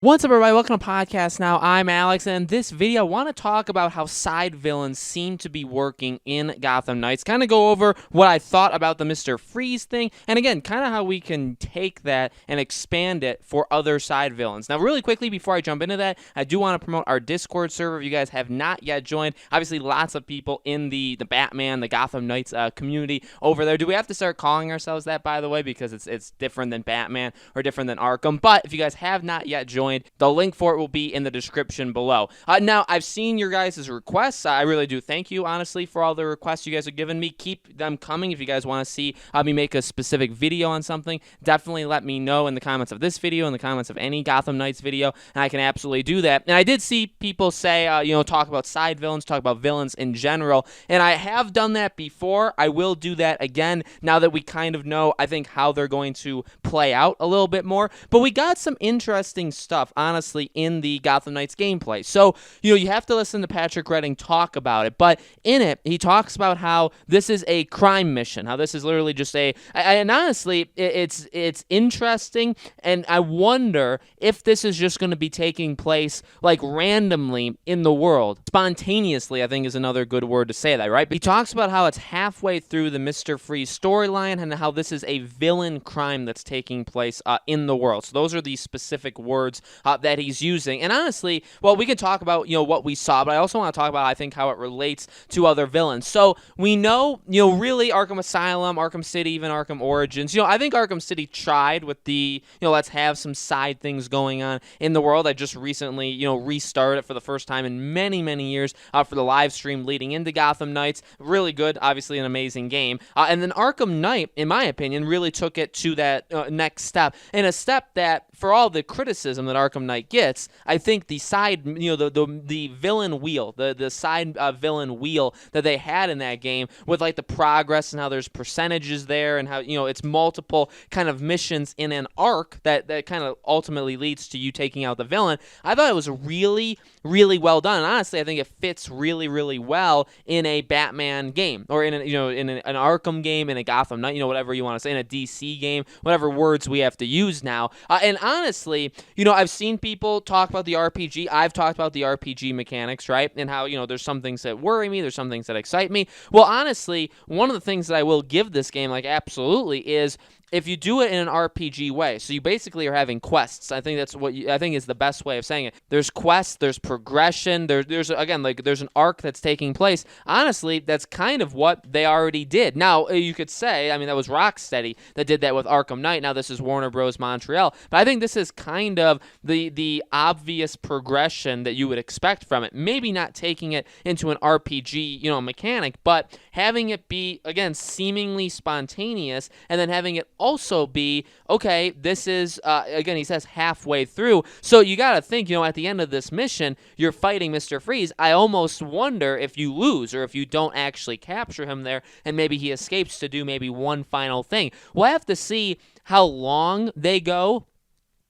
What's up, everybody? Welcome to Podcast Now. I'm Alex, and in this video, I want to talk about how side villains seem to be working in Gotham Knights. Kind of go over what I thought about the Mr. Freeze thing, and again, kind of how we can take that and expand it for other side villains. Now, really quickly, before I jump into that, I do want to promote our Discord server. If you guys have not yet joined, obviously, lots of people in the Batman, the Gotham Knights community over there. Do we have to start calling ourselves that, by the way, because it's different than Batman or different than Arkham? But if you guys have not yet joined, the link for it will be in the description below. Now, I've seen your guys' requests. I really do thank you, honestly, for all the requests you guys have given me. Keep them coming. If you guys want to see me make a specific video on something, definitely let me know in the comments of this video, in the comments of any Gotham Knights video, and I can absolutely do that. And I did see people say, talk about side villains, talk about villains in general, and I have done that before. I will do that again now that we kind of know, I think, how they're going to play out a little bit more. But we got some interesting stuff, honestly, in the Gotham Knights gameplay. So, you have to listen to Patrick Redding talk about it, but in it, he talks about how this is a crime mission, how this is literally just and honestly, it's interesting, and I wonder if this is just going to be taking place, like, randomly in the world. Spontaneously, I think, is another good word to say that, right? But he talks about how it's halfway through the Mr. Freeze storyline, and how this is a villain crime that's taking place in the world. So those are the specific words that he's using. And honestly, well, we can talk about, what we saw, but I also want to talk about, I think, how it relates to other villains. So we know, really Arkham Asylum, Arkham City, even Arkham Origins. I think Arkham City tried with the, let's have some side things going on in the world. I just recently, restarted it for the first time in many, many years for the live stream leading into Gotham Knights. Really good, obviously an amazing game. And then Arkham Knight, in my opinion, really took it to that next step, and a step that, for all the criticism that Arkham Knight gets, I think the side, the villain wheel, the side villain wheel that they had in that game, with like the progress and how there's percentages there, and how it's multiple kind of missions in an arc that kind of ultimately leads to you taking out the villain. I thought it was really, really well done. And honestly, I think it fits really, really well in a Batman game, or in an Arkham game, in a Gotham Knight, whatever you want to say, in a DC game, whatever words we have to use now. And honestly, I've seen people talk about the RPG. I've talked about the RPG mechanics, right? And how, there's some things that worry me, there's some things that excite me. Well, honestly, one of the things that I will give this game, like, absolutely, is if you do it in an RPG way. So you basically are having quests. I think that's what I think is the best way of saying it. There's quests, there's progression, there's again, like, there's an arc that's taking place. Honestly, that's kind of what they already did. Now, you could say, that was Rocksteady that did that with Arkham Knight. Now this is Warner Bros. Montreal. But I think this is kind of the obvious progression that you would expect from it. Maybe not taking it into an RPG, mechanic, but having it be, again, seemingly spontaneous, and then having it also be, okay, this is, again, he says halfway through. So you got to think, at the end of this mission, you're fighting Mr. Freeze. I almost wonder if you lose, or if you don't actually capture him there, and maybe he escapes to do maybe one final thing. We'll have to see how long they go,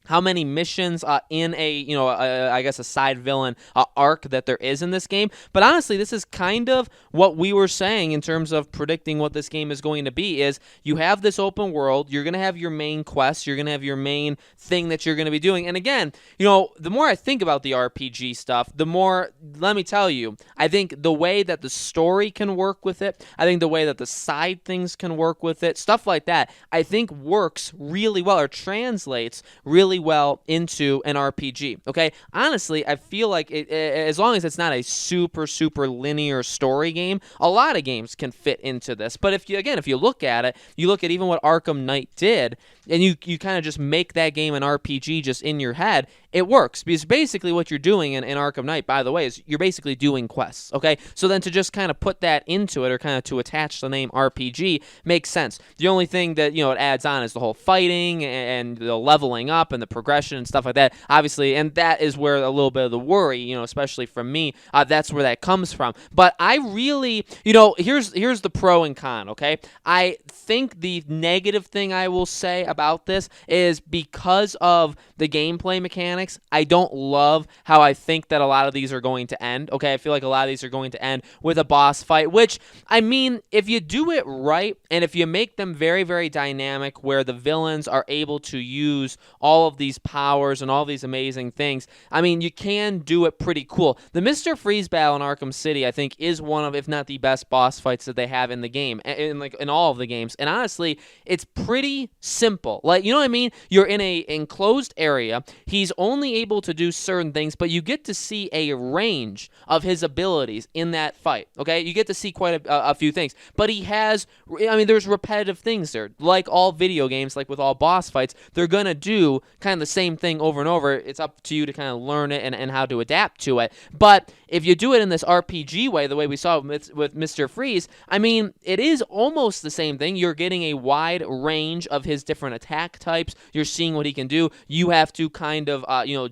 how many missions in I guess a side villain arc that there is in this game. But honestly, this is kind of what we were saying in terms of predicting what this game is going to be, is you have this open world, you're going to have your main quest, you're going to have your main thing that you're going to be doing. And again, the more I think about the RPG stuff, the more, let me tell you, I think the way that the story can work with it, I think the way that the side things can work with it, stuff like that, I think works really well, or translates really well into an RPG, okay? Honestly, I feel like as long as it's not a super, super linear story game, a lot of games can fit into this. But if you look at it, you look at even what Arkham Knight did, and you kind of just make that game an RPG just in your head, it works. Because basically what you're doing in Arkham Knight, by the way, is you're basically doing quests, okay? So then to just kind of put that into it, or kind of to attach the name RPG, makes sense. The only thing that, it adds on is the whole fighting and the leveling up and the progression and stuff like that, obviously, and that is where a little bit of the worry, especially from me, that's where that comes from. But I really, here's the pro and con, okay? I think the negative thing I will say about this is, because of the gameplay mechanics. I don't love how I think that a lot of these are going to end. Okay, I feel like a lot of these are going to end with a boss fight, which, I mean, if you do it right and if you make them very, very dynamic where the villains are able to use all of these powers and all these amazing things, I mean, you can do it pretty cool. The Mr. Freeze battle in Arkham City, I think, is one of, if not the best boss fights that they have in the game, in all of the games. And honestly, it's pretty simple. Like, you know what I mean? You're in a enclosed area. He's only able to do certain things, but you get to see a range of his abilities in that fight. Okay, you get to see quite a few things. But he has, I mean, there's repetitive things there. Like all video games, like with all boss fights, they're gonna do kind of the same thing over and over. It's up to you to kind of learn it and how to adapt to it. But if you do it in this RPG way, the way we saw with Mr. Freeze, I mean, it is almost the same thing. You're getting a wide range of his different attack types. You're seeing what he can do. You have to kind of,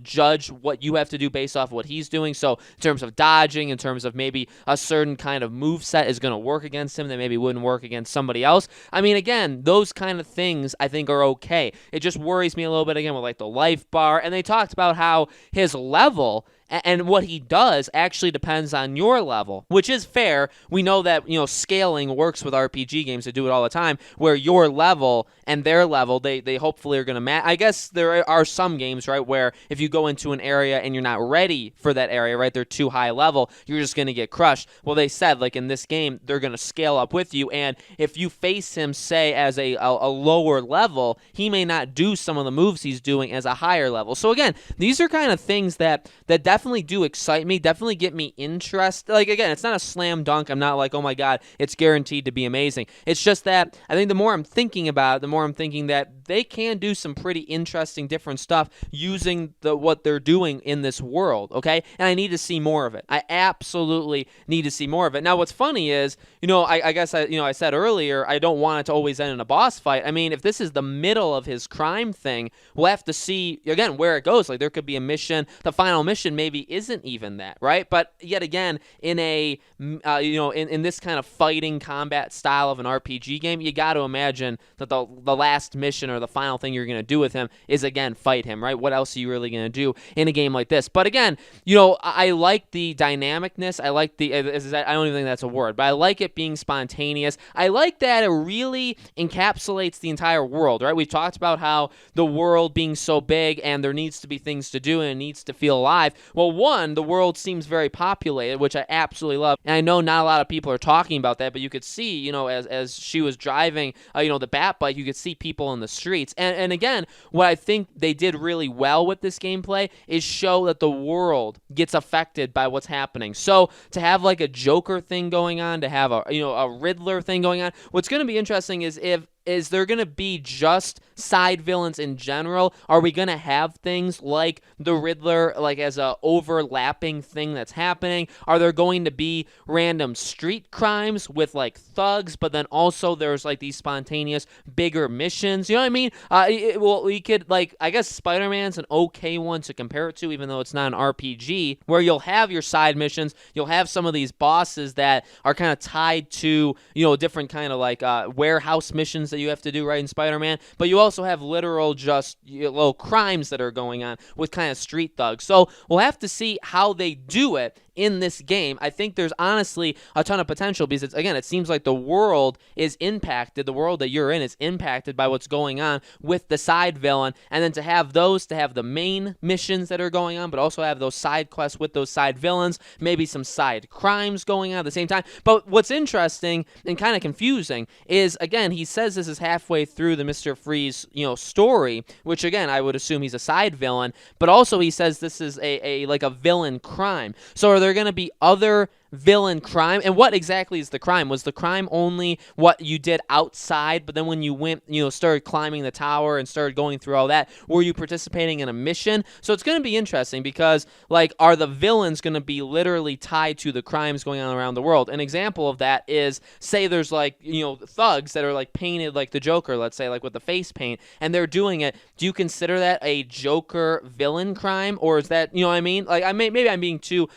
judge what you have to do based off what he's doing. So in terms of dodging, in terms of maybe a certain kind of move set is going to work against him that maybe wouldn't work against somebody else. I mean, again, those kind of things I think are okay. It just worries me a little bit again with like the life bar. And they talked about how his level and what he does actually depends on your level, which is fair. We know that, scaling works with RPG games. They do it all the time, where your level and their level, they hopefully are going to match. I guess there are some games, right, where if you go into an area and you're not ready for that area, right, they're too high level, you're just going to get crushed. Well, they said, like in this game, they're going to scale up with you, and if you face him, say, as a lower level, he may not do some of the moves he's doing as a higher level. So again, these are kind of things that definitely do excite me, definitely get me interested. Like, again, it's not a slam dunk. I'm not like, oh my God, it's guaranteed to be amazing. It's just that I think the more I'm thinking about it, the more I'm thinking that they can do some pretty interesting different stuff using what they're doing in this world, okay? And I need to see more of it. I absolutely need to see more of it. Now, what's funny is, I guess I said earlier, I don't want it to always end in a boss fight. I mean, if this is the middle of his crime thing, we'll have to see, again, where it goes. Like, there could be a mission. The final mission maybe isn't even that, right? But yet again, in a in this kind of fighting combat style of an RPG game, you got to imagine that the last mission or the final thing you're going to do with him is, again, fight him, right? What else are you really going to do in a game like this? But again, I like the dynamicness. I like I don't even think that's a word, but I like it being spontaneous. I like that it really encapsulates the entire world, right? We've talked about how the world being so big and there needs to be things to do and it needs to feel alive. Well, one, the world seems very populated, which I absolutely love. And I know not a lot of people are talking about that, but you could see, as she was driving, the Bat Bike, you could see people in the streets. And again, what I think they did really well with this gameplay is show that the world gets affected by what's happening. So to have like a Joker thing going on, to have a Riddler thing going on, what's going to be interesting is there going to be just side villains in general? Are we going to have things like the Riddler, like as a overlapping thing that's happening? Are there going to be random street crimes with like thugs, but then also there's like these spontaneous bigger missions? You know what I mean? We could, like, I guess Spider-Man's an okay one to compare it to, even though it's not an RPG, where you'll have your side missions, you'll have some of these bosses that are kind of tied to, different kind of like warehouse missions that you have to do, right, in Spider-Man, but you also have literal just little crimes that are going on with kind of street thugs. So we'll have to see how they do it in this game. I think there's honestly a ton of potential because, it seems like the world is impacted, the world that you're in is impacted by what's going on with the side villain, and then to have the main missions that are going on, but also have those side quests with those side villains, maybe some side crimes going on at the same time. But what's interesting and kind of confusing is, again, he says this is halfway through the Mr. Freeze, story, which, again, I would assume he's a side villain, but also he says this is a villain crime. So are there going to be other villain crime? And what exactly is the crime? Was the crime only what you did outside, but then when you went, started climbing the tower and started going through all that, were you participating in a mission? So it's going to be interesting because, like, are the villains going to be literally tied to the crimes going on around the world? An example of that is, say there's like, thugs that are like painted like the Joker, let's say, like with the face paint, and they're doing it. Do you consider that a Joker villain crime, or is that, what I mean? Like, maybe I'm being too,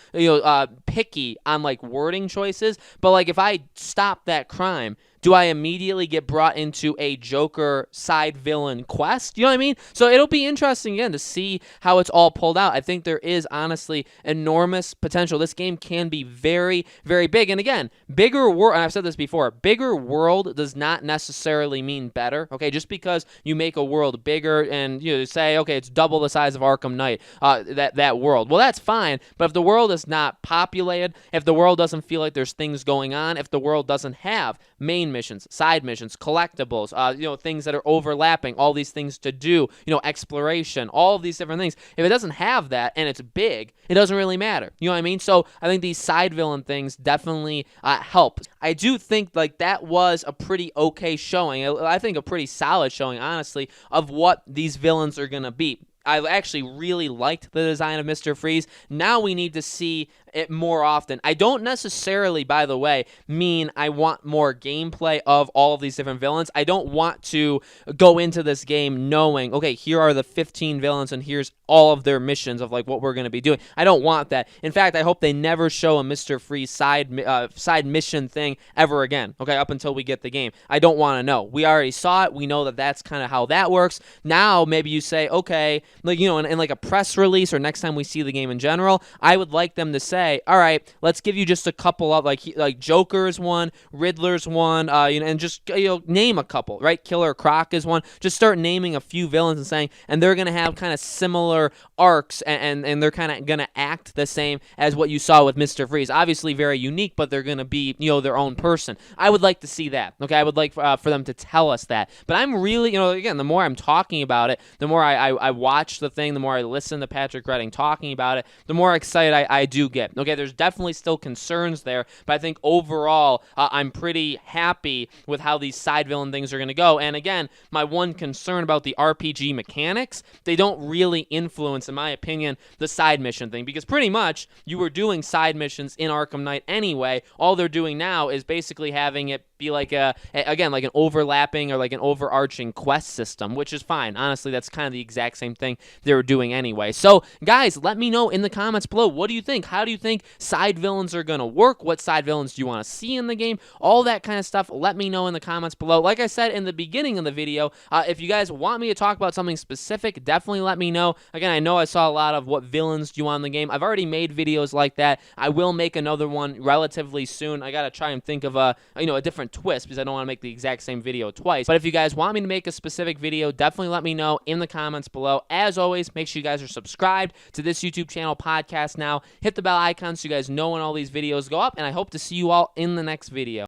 picky on like wording choices, but like if I stop that crime, do I immediately get brought into a Joker side villain quest? You know what I mean? So it'll be interesting again to see how it's all pulled out. I think there is honestly enormous potential. This game can be very, very big. And again, bigger world, and I've said this before, bigger world does not necessarily mean better. Okay, just because you make a world bigger and you say, okay, it's double the size of Arkham Knight, that world. Well, that's fine. But if the world is not populated, if the world doesn't feel like there's things going on, if the world doesn't have main missions, side missions, collectibles, things that are overlapping, all these things to do, exploration, all of these different things. If it doesn't have that and it's big, it doesn't really matter. You know what I mean? So I think these side villain things definitely help. I do think like that was a pretty okay showing. I think a pretty solid showing, honestly, of what these villains are going to be. I actually really liked the design of Mr. Freeze. Now we need to see it more often. I don't necessarily, by the way, mean I want more gameplay of all of these different villains. I don't want to go into this game knowing, okay, here are the 15 villains and here's all of their missions of like what we're going to be doing. I don't want that. In fact, I hope they never show a Mr. Freeze side mission thing ever again, okay, up until we get the game. I don't want to know. We already saw it. We know that that's kind of how that works. Now, maybe you say, okay, like, in like a press release or next time we see the game in general, I would like them to say, all right, let's give you just a couple of like Joker's one, Riddler's one, and just name a couple, right? Killer Croc is one. Just start naming a few villains and saying, and they're gonna have kind of similar arcs and they're kind of gonna act the same as what you saw with Mr. Freeze. Obviously very unique, but they're gonna be their own person. I would like to see that. Okay, I would like for them to tell us that. But I'm really, again, the more I'm talking about it, the more I watch the thing, the more I listen to Patrick Redding talking about it, the more excited I do get. Okay, there's definitely still concerns there, but I think overall I'm pretty happy with how these side villain things are going to go. And again, my one concern about the RPG mechanics, they don't really influence, in my opinion, the side mission thing, because pretty much you were doing side missions in Arkham Knight anyway. All they're doing now is basically having it be like again, like an overlapping or like an overarching quest system, which is fine. Honestly, that's kind of the exact same thing they were doing anyway. So, guys, let me know in the comments below. What do you think? How do you think side villains are going to work? What side villains do you want to see in the game? All that kind of stuff, let me know in the comments below. Like I said in the beginning of the video, if you guys want me to talk about something specific, definitely let me know. Again, I know I saw a lot of what villains do you want in the game. I've already made videos like that. I will make another one relatively soon. I got to try and think of a different twist because I don't want to make the exact same video twice. But if you guys want me to make a specific video, definitely let me know in the comments below. As always, make sure you guys are subscribed to this YouTube channel, Podcast Now. Hit the bell icon so you guys know when all these videos go up, and I hope to see you all in the next video.